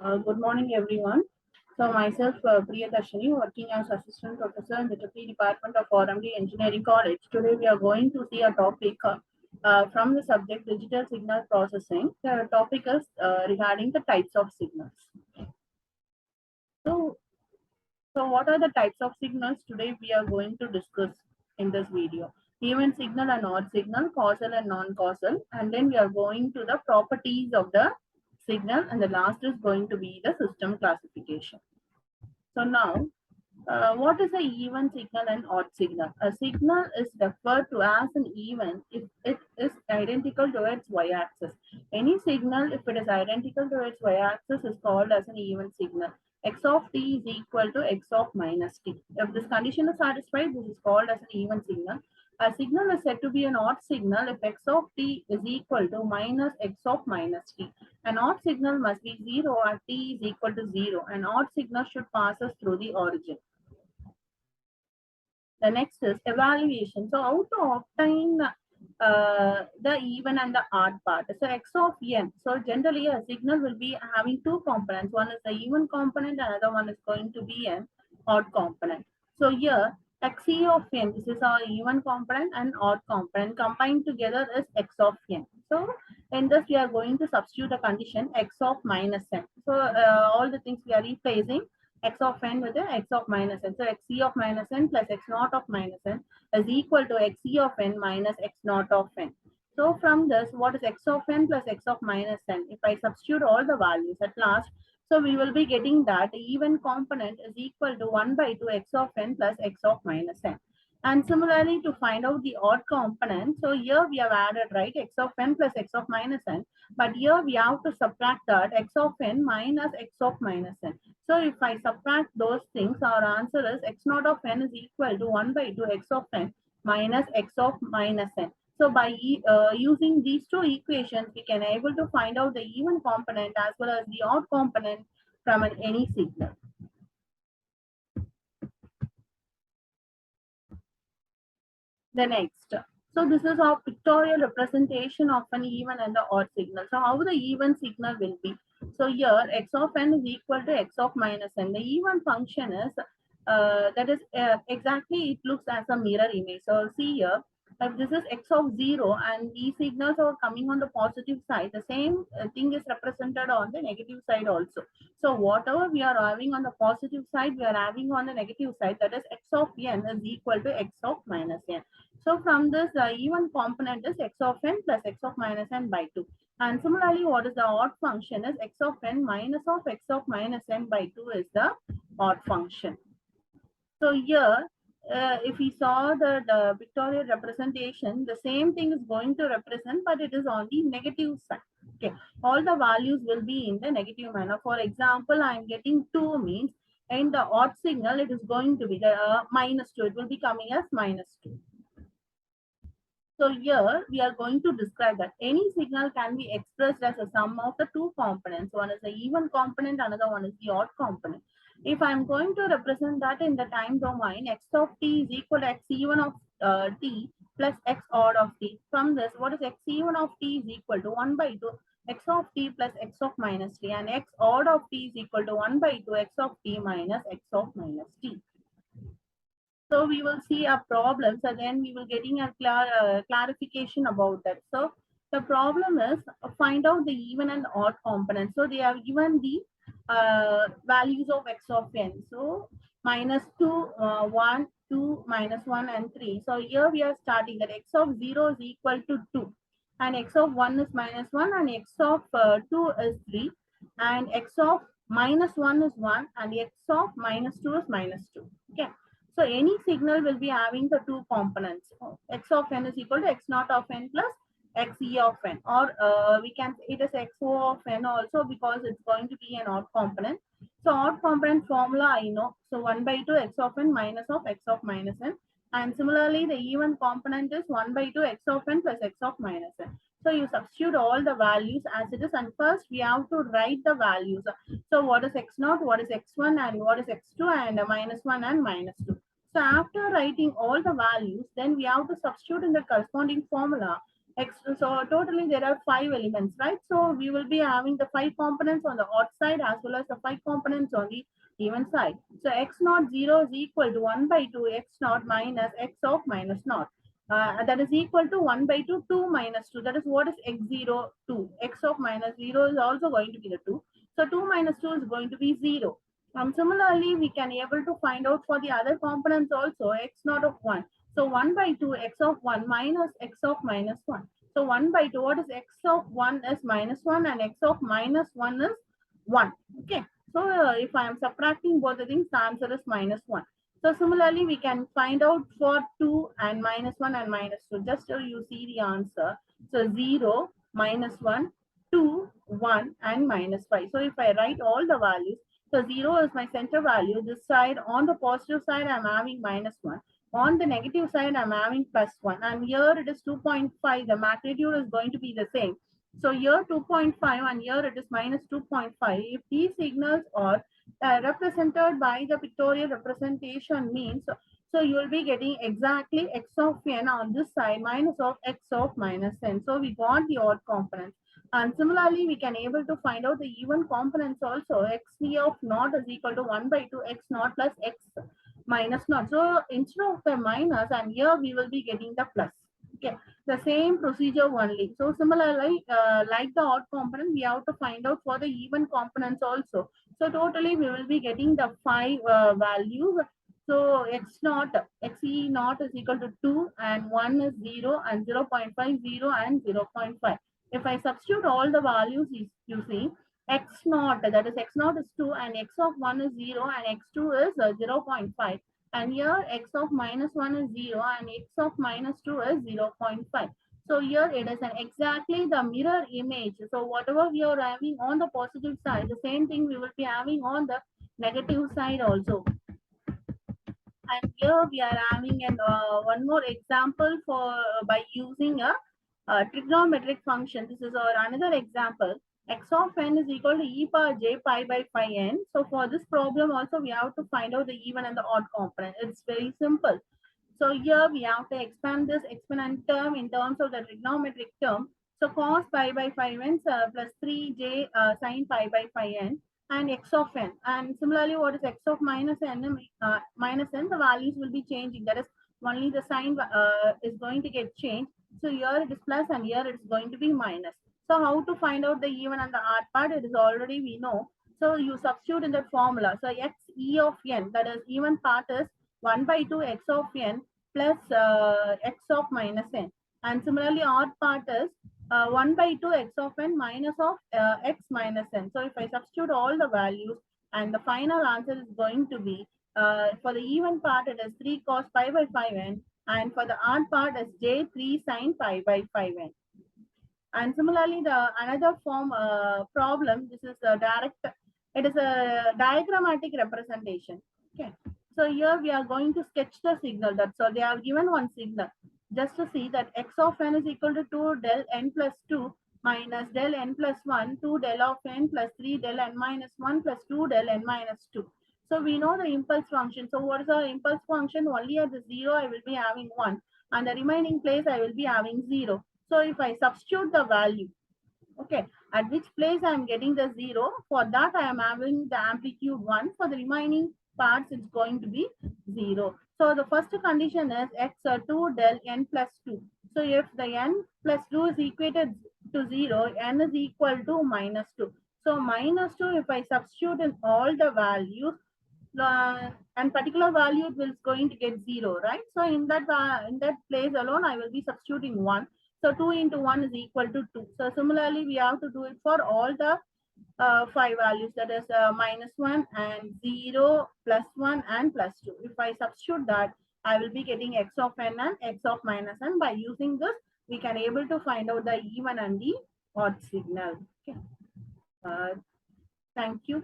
Good morning, everyone. So myself, Priyadarshini, working as assistant professor in the Triple Department of RMD Engineering College. Today we are going to see a topic from the subject digital signal processing. The topic is regarding the types of signals. So, so what are the types of signals? Today we are going to discuss in this video. Even signal and odd signal, causal and non-causal, and then we are going to the properties of the signal, and the last is going to be the system classification. So now, what is an even signal and odd signal? A signal is referred to as an even if it is identical to its y-axis. Any signal, if it is identical to its y-axis, is called as an even signal. X of t is equal to x of minus t. If this condition is satisfied, this is called as an even signal. A signal is said to be an odd signal if x of t is equal to minus x of minus t. An odd signal must be 0 and t is equal to 0. An odd signal should pass us through the origin. The next is evaluation. So how to obtain the even and the odd part? So x of n. So generally a signal will be having two components. One is the even component, another one is going to be an odd component. So here xe of n, this is our even component and odd component. Combined together is x of n. So in this we are going to substitute a condition x of minus n. So all the things we are replacing x of n with the x of minus n. So xe of minus n plus x naught of minus n is equal to xe of n minus x naught of n. So from this, what is x of n plus x of minus n? If I substitute all the values at last, so we will be getting that the even component is equal to 1 by 2 x of n plus x of minus n. And similarly, to find out the odd component, so here we have added, right, x of n plus x of minus n. But here we have to subtract that x of n minus x of minus n. So if I subtract those things, our answer is x naught of n is equal to 1 by 2 x of n minus x of minus n. So by using these two equations, we can able to find out the even component as well as the odd component from any signal. The next. So this is our pictorial representation of an even and the odd signal. So how the even signal will be? So here x of n is equal to x of minus n. The even function is that is exactly it looks as a mirror image. So see here, if this is x of 0 and these signals are coming on the positive side, the same thing is represented on the negative side also. So whatever we are having on the positive side, we are having on the negative side, that is x of n is equal to x of minus n. So from this, the even component is x of n plus x of minus n by 2. And similarly, what is the odd function is x of n minus of x of minus n by 2 is the odd function. So here, if we saw the pictorial representation, the same thing is going to represent, but it is on the negative side. Okay, all the values will be in the negative manner. For example, I am getting 2 means in the odd signal, it is going to be the minus 2. It will be coming as minus 2. So here we are going to describe that any signal can be expressed as a sum of the two components. One is the even component, another one is the odd component. If I'm going to represent that in the time domain, x of t is equal to x even of t plus x odd of t. From this, what is x even of t is equal to 1 by 2 x of t plus x of minus t, and x odd of t is equal to 1 by 2 x of t minus x of minus t. So we will see our problems and then we will getting a clarification about that. So the problem is find out the even and odd components. So they have given the values of x of n. So minus 2, 1, 2, minus 1 and 3. So here we are starting that x of 0 is equal to 2 and x of 1 is minus 1 and x of 2 is 3 and x of minus 1 is 1 and x of minus 2 is minus 2. Okay. So any signal will be having the two components. X of n is equal to x naught of n plus xe of n, or we can say it is xo of n also because it's going to be an odd component. So odd component formula I know. So 1 by 2 x of n minus of x of minus n. And similarly, the even component is 1 by 2 x of n plus x of minus n. So you substitute all the values as it is, and first we have to write the values. So what is x naught, what is x1, and what is x2, and minus 1 and minus 2. So after writing all the values, then we have to substitute in the corresponding formula X. So totally there are 5 elements, right? So we will be having the 5 components on the odd side as well as the 5 components on the even side. So x naught 0 is equal to 1 by 2 x naught minus x of minus naught. That is equal to 1 by 2, 2 minus 2. That is what is x0, 2. X of minus 0 is also going to be the 2. So 2 minus 2 is going to be 0. Similarly, we can able to find out for the other components also x naught of 1. So 1 by 2 x of 1 minus x of minus 1. So 1 by 2, what is x of 1 is minus 1 and x of minus 1 is 1. Okay. So if I am subtracting both the things, the answer is minus 1. So similarly, we can find out for 2 and minus 1 and minus 2. Just so you see the answer. So 0, minus 1, 2, 1 and minus 5. So if I write all the values, so 0 is my center value. This side, on the positive side, I'm having minus 1. On the negative side, I'm having plus 1. And here it is 2.5. The magnitude is going to be the same. So here 2.5 and here it is minus 2.5. If these signals are represented by the pictorial representation means, so you will be getting exactly x of n on this side minus of x of minus n. So we got the odd components. And similarly, we can able to find out the even components also. X of naught is equal to 1 by 2 x naught plus x minus naught. So instead of the minus, and here we will be getting the plus. Okay, the same procedure only. So similarly, like the odd component, we have to find out for the even components also. So totally, we will be getting the 5 values. So x naught, xe naught is equal to 2 and 1 is 0 and 0 0.5, 0 and 0 0.5. If I substitute all the values, you see, x naught, that is x naught is 2 and x of 1 is 0 and x2 is 0 0.5. And here x of minus 1 is 0 and x of minus 2 is 0 0.5. So here it is an exactly the mirror image. So whatever we are having on the positive side, the same thing we will be having on the negative side also. And here we are having an one more example for by using a trigonometric function. This is our another example. X of n is equal to e power j pi by phi n. So for this problem also we have to find out the even and the odd component. It's very simple. So here we have to expand this exponent term in terms of the trigonometric term. So cos pi by phi n plus 3j sin pi by phi n and x of n. And similarly, what is x of minus n? Minus n, the values will be changing. That is, only the sign is going to get changed. So here it is plus and here it is going to be minus. So how to find out the even and the odd part? It is already we know. So you substitute in that formula. So x e of n, that is even part is 1 by 2 x of n plus x of minus n. And similarly, odd part is 1 by 2 x of n minus of x minus n. So if I substitute all the values and the final answer is going to be, for the even part it is 3 cos pi by 5n and for the odd part is j 3 sin pi by 5n. And similarly, the another form problem, this is a direct, it is a diagrammatic representation. Okay. So here we are going to sketch the signal. That so they have given one signal. Just to see that x of n is equal to 2 del n plus 2 minus del n plus 1, 2 del of n plus 3 del n minus 1 plus 2 del n minus 2. So we know the impulse function. So what is our impulse function? Only at the 0 I will be having 1 and the remaining place I will be having 0. So if I substitute the value, okay, at which place I am getting the 0, for that I am having the amplitude 1. For the remaining parts, it's going to be 0. So the first condition is x 2 del n plus 2. So if the n plus 2 is equated to 0, n is equal to minus 2. So minus 2, if I substitute in all the values, and particular value will going to get 0, right? So in that place alone, I will be substituting 1. So 2 into 1 is equal to 2. So similarly, we have to do it for all the 5 values, that is minus 1 and 0, plus 1 and plus 2. If I substitute that, I will be getting x of n and x of minus n. By using this, we can able to find out the even and the odd signal. Okay. Thank you.